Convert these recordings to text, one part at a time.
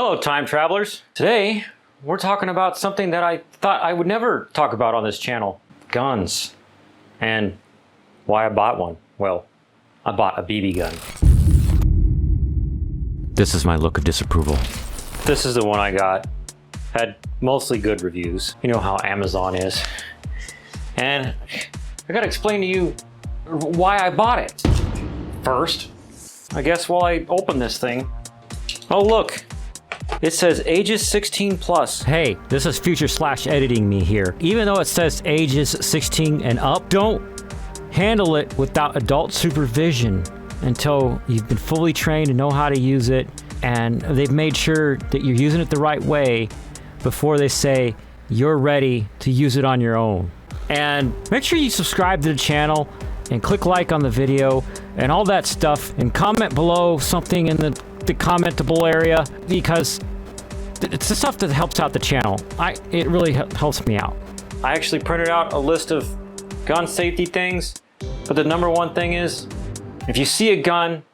Hello, time travelers. Today, we're talking about something that I thought I would never talk about on this channel. Guns. And why I bought one. Well, I bought a BB gun. This is my look of disapproval. This is the one I got. Had mostly good reviews. You know how Amazon is. And I gotta explain to you why I bought it. First, I guess while I open this thing, oh look, it says ages 16 plus. Hey, this is future slash editing me here. Even though it says ages 16 and up, don't handle it without adult supervision until you've been fully trained and know how to use it, and they've made sure that you're using it the right way before they say you're ready to use it on your own. And make sure you subscribe to the channel and click like on the video and all that stuff, and comment below something in the commentable area, because it's the stuff that helps out the channel. It really helps me out. I actually printed out a list of gun safety things, but the number one thing is, if you see a gun and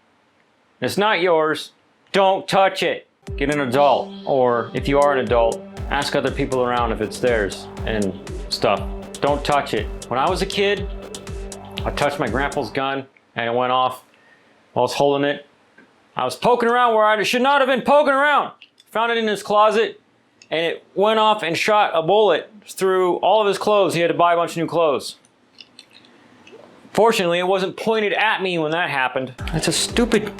it's not yours, don't touch it. Get an adult, or if you are an adult, ask other people around if it's theirs and stuff. Don't touch it. When I was a kid, I touched my grandpa's gun and it went off while I was holding it. I was poking around where I should not have been poking around. Found it in his closet and it went off and shot a bullet through all of his clothes. He had to buy a bunch of new clothes. Fortunately, it wasn't pointed at me when that happened. It's a stupid,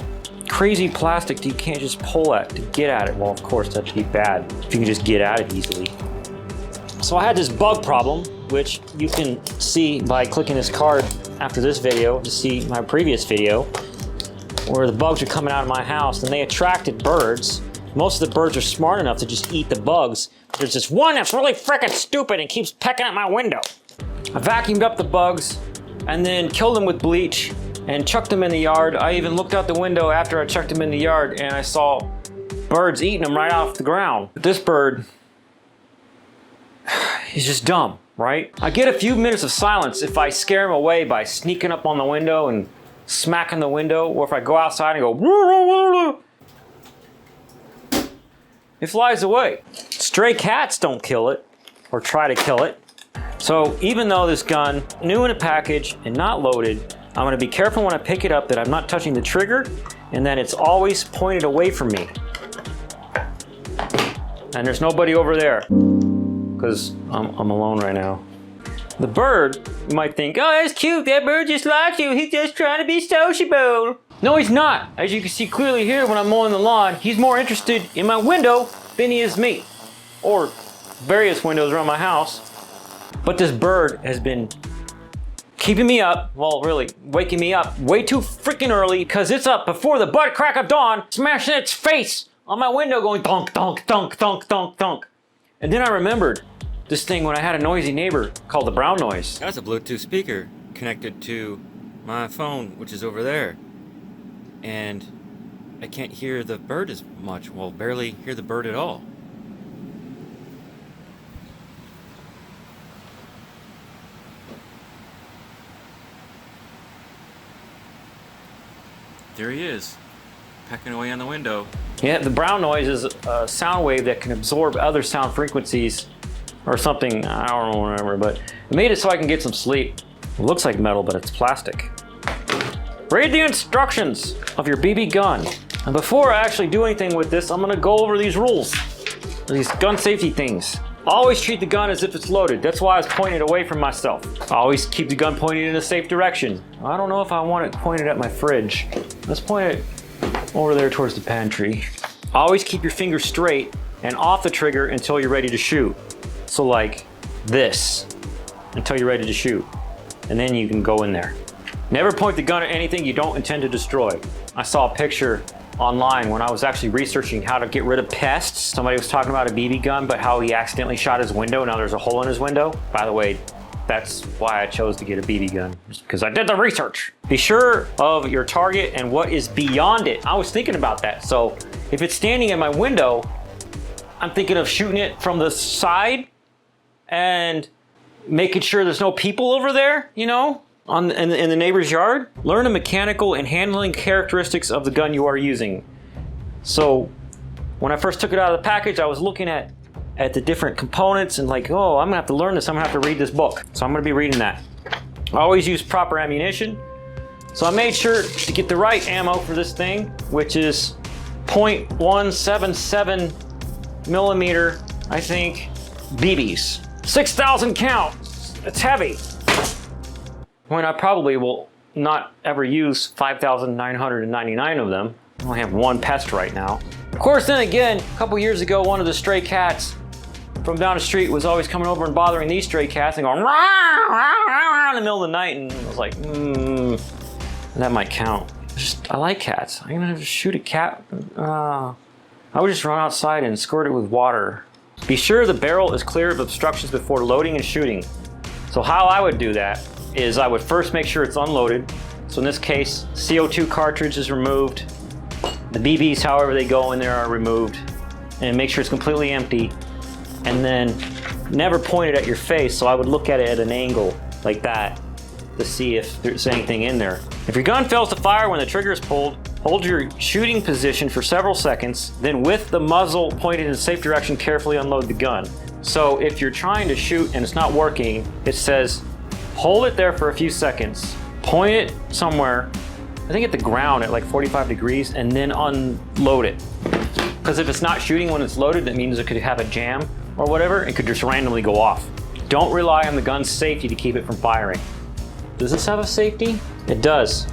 crazy plastic that you can't just pull at to get at it. Well, of course, that'd be bad if you can just get at it easily. So I had this bug problem, which you can see by clicking this card after this video to see my previous video, where the bugs are coming out of my house and they attracted birds. Most of the birds are smart enough to just eat the bugs. There's this one that's really freaking stupid and keeps pecking at my window. I vacuumed up the bugs and then killed them with bleach and chucked them in the yard. I even looked out the window after I chucked them in the yard and I saw birds eating them right off the ground. But this bird, he's just dumb, right? I get a few minutes of silence if I scare him away by sneaking up on the window and smacking the window, or if I go outside and go, woo, woo, woo, woo. It flies away. Stray cats don't kill it, or try to kill it. So even though this gun, new in a package and not loaded, I'm gonna be careful when I pick it up that I'm not touching the trigger and that it's always pointed away from me. And there's nobody over there, because I'm alone right now. The bird, you might think, oh, that's cute, that bird just likes you, he's just trying to be sociable. No, he's not. As you can see clearly here when I'm mowing the lawn, he's more interested in my window than he is me, or various windows around my house. But this bird has been keeping me up, well, really, waking me up way too freaking early, because it's up before the butt crack of dawn, smashing its face on my window going donk, donk, donk, donk, donk, donk. And then I remembered this thing when I had a noisy neighbor called the brown noise. That's a Bluetooth speaker connected to my phone, which is over there. And I can't hear the bird as much. Well, barely hear the bird at all. There he is, pecking away on the window. Yeah, the brown noise is a sound wave that can absorb other sound frequencies or something, I don't know, whatever, but it made it so I can get some sleep. It looks like metal, but it's plastic. Read the instructions of your BB gun. And before I actually do anything with this, I'm gonna go over these rules, these gun safety things. Always treat the gun as if it's loaded. That's why I was pointing away from myself. Always keep the gun pointed in a safe direction. I don't know if I want it pointed at my fridge. Let's point it over there towards the pantry. Always keep your finger straight and off the trigger until you're ready to shoot. So like this, until you're ready to shoot. And then you can go in there. Never point the gun at anything you don't intend to destroy. I saw a picture online when I was actually researching how to get rid of pests. Somebody was talking about a BB gun, but how he accidentally shot his window. Now there's a hole in his window. By the way, that's why I chose to get a BB gun, just because I did the research. Be sure of your target and what is beyond it. I was thinking about that. So if it's standing in my window, I'm thinking of shooting it from the side and making sure there's no people over there, you know, in the neighbor's yard. Learn the mechanical and handling characteristics of the gun you are using. So When I first took it out of the package, I was looking at the different components and like, oh, I'm gonna have to learn this. I'm gonna have to read this book. So I'm gonna be reading that. I always use proper ammunition. So I made sure to get the right ammo for this thing, which is .177 millimeter, I think, BBs. 6,000 count. It's heavy. When I probably will not ever use 5,999 of them. I only have one pest right now. Of course, then again, a couple years ago, one of the stray cats from down the street was always coming over and bothering these stray cats and going rah, rah, rah, in the middle of the night, and I was like, that might count. I like cats. I'm gonna shoot a cat. I would just run outside and squirt it with water. Be sure the barrel is clear of obstructions before loading and shooting. So how I would do that is I would first make sure it's unloaded. So in this case, CO2 cartridge is removed. The BBs, however they go in there, are removed. And make sure it's completely empty. And then never point it at your face, so I would look at it at an angle like that to see if there's anything in there. If your gun fails to fire when the trigger is pulled, hold your shooting position for several seconds, then with the muzzle pointed in a safe direction, carefully unload the gun. So if you're trying to shoot and it's not working, it says hold it there for a few seconds, point it somewhere, I think at the ground at like 45 degrees, and then unload it. Because if it's not shooting when it's loaded, that means it could have a jam or whatever. It could just randomly go off. Don't rely on the gun's safety to keep it from firing. Does this have a safety? It does.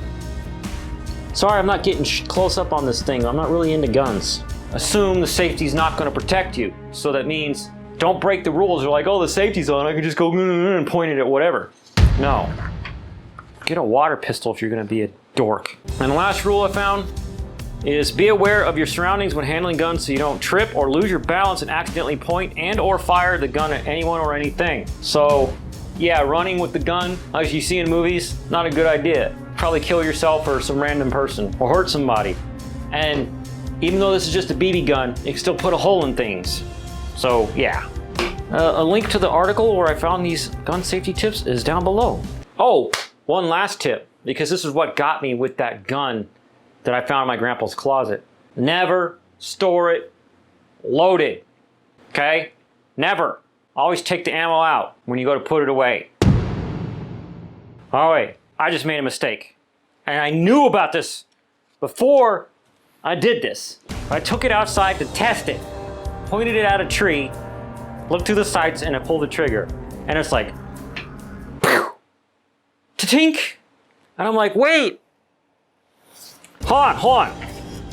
Sorry, I'm not getting close up on this thing. I'm not really into guns. Assume the safety's not going to protect you. So that means don't break the rules. You're like, oh, the safety's on. I can just go and point it at whatever. No. Get a water pistol if you're going to be a dork. And the last rule I found is be aware of your surroundings when handling guns so you don't trip or lose your balance and accidentally point and or fire the gun at anyone or anything. So yeah, running with the gun, as you see in movies, not a good idea. Probably kill yourself or some random person or hurt somebody. And even though this is just a BB gun, it can still put a hole in things. So yeah. A link to the article where I found these gun safety tips is down below. Oh, one last tip, because this is what got me with that gun that I found in my grandpa's closet. Never store it loaded, okay? Never. Always take the ammo out when you go to put it away. All right, I just made a mistake. And I knew about this before I did this. I took it outside to test it, pointed it at a tree, looked through the sights, and I pulled the trigger. And it's like, ta-tink! And I'm like, wait! Hold on.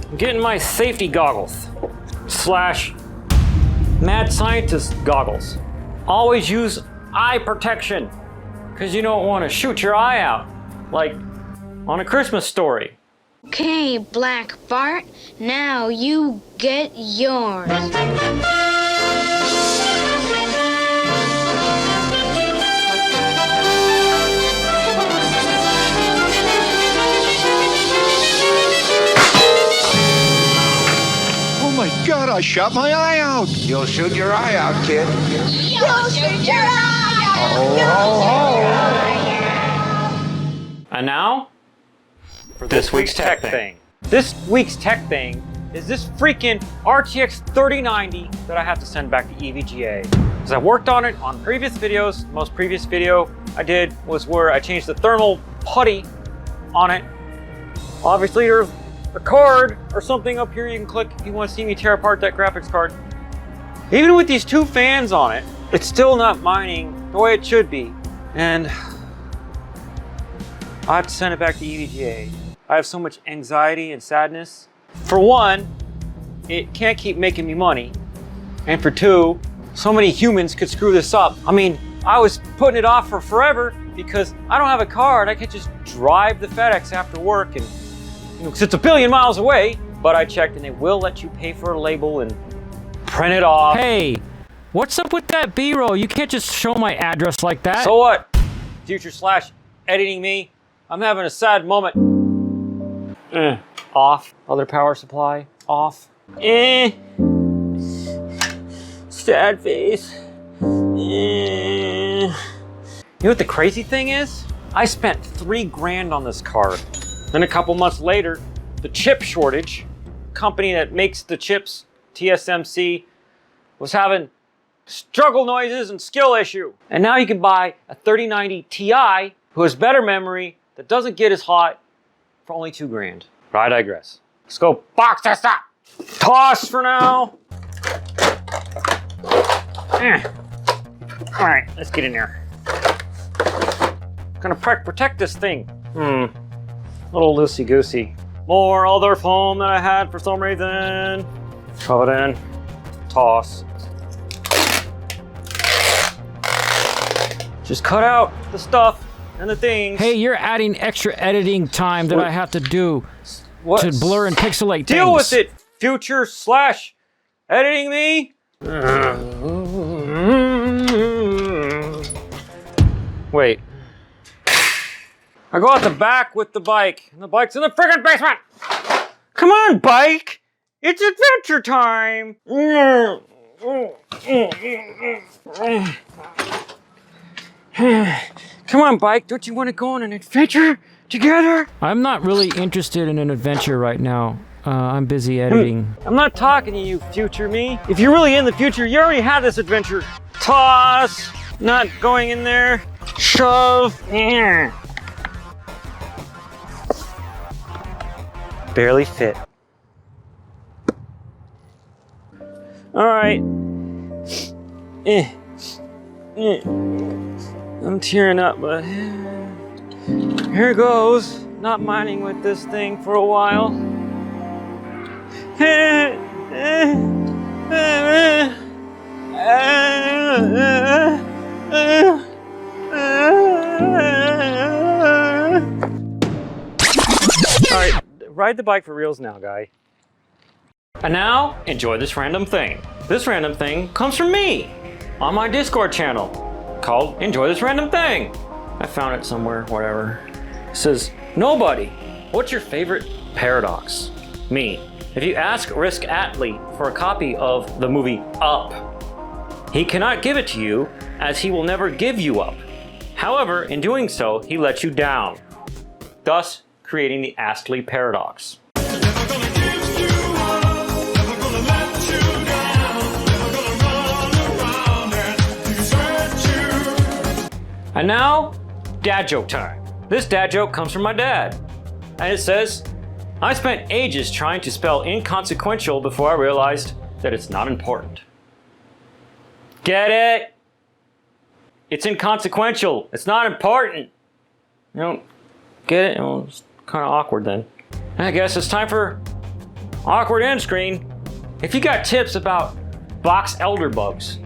I'm getting my safety goggles. / mad scientist goggles. Always use eye protection, because you don't want to shoot your eye out, like on A Christmas Story. Okay, Black Bart, now you get yours. Oh my God, I shot my eye out. You'll shoot your eye out, kid. You'll shoot your eye out. And now, for this week's tech thing. This week's tech thing is this freaking RTX 3090 that I have to send back to EVGA. Because I worked on it on previous videos. The most previous video I did was where I changed the thermal putty on it. Obviously there's a card or something up here you can click if you want to see me tear apart that graphics card. Even with these two fans on it, it's still not mining the way it should be. And I have to send it back to EVGA. I have so much anxiety and sadness. For one, it can't keep making me money. And for two, so many humans could screw this up. I mean, I was putting it off for forever because I don't have a car and I can't just drive the FedEx after work, and because it's a billion miles away. But I checked and they will let you pay for a label and print it off. Hey, what's up with that B-roll? You can't just show my address like that. So what? Future / editing me. I'm having a sad moment. Off. Other power supply. Off. Sad face. You know what the crazy thing is? I spent $3 grand on this card. Then a couple months later, the chip shortage, company that makes the chips TSMC was having struggle noises and skill issue. And now you can buy a 3090 Ti who has better memory that doesn't get as hot for only $2,000. But I digress. Let's go box this up. Toss for now. All right, let's get in there. Gonna protect this thing. Little loosey-goosey. More other foam that I had for some reason. Shove it in. Toss. Just cut out the stuff and the things. Hey, you're adding extra editing time that I have to do to blur and pixelate things. Deal with it, future / editing me. Wait. I go out the back with the bike, and the bike's in the friggin' basement. Come on, bike. It's adventure time. Come on, bike. Don't you want to go on an adventure together? I'm not really interested in an adventure right now. I'm busy editing. I'm not talking to you, future me. If you're really in the future, you already had this adventure. Toss. Not going in there. Shove. Barely fit. All right. I'm tearing up, but here goes. Not mining with this thing for a while. All right, ride the bike for reals now, guy. And now, enjoy this random thing. This random thing comes from me on my Discord channel called Enjoy This Random Thing. I found it somewhere, whatever. It says, nobody, what's your favorite paradox? Me. If you ask Risk Atlee for a copy of the movie Up, he cannot give it to you as he will never give you up. However, in doing so, he lets you down, thus creating the Astley paradox. And now, dad joke time. This dad joke comes from my dad. And it says, I spent ages trying to spell inconsequential before I realized that it's not important. Get it? It's inconsequential. It's not important. You don't get it? Well, it's kind of awkward then. I guess it's time for awkward end screen. If you got tips about box elder bugs,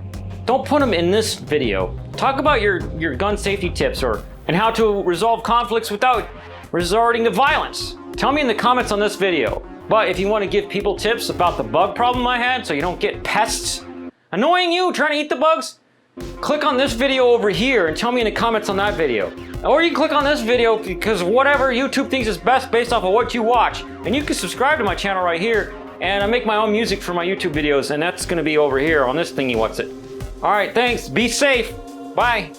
don't put them in this video. Talk about your gun safety tips and how to resolve conflicts without resorting to violence. Tell me in the comments on this video. But if you want to give people tips about the bug problem I had so you don't get pests annoying you trying to eat the bugs, click on this video over here and tell me in the comments on that video. Or you can click on this video because whatever YouTube thinks is best based off of what you watch. And you can subscribe to my channel right here, and I make my own music for my YouTube videos, and that's gonna be over here on this thingy what's it. All right, thanks, be safe, bye.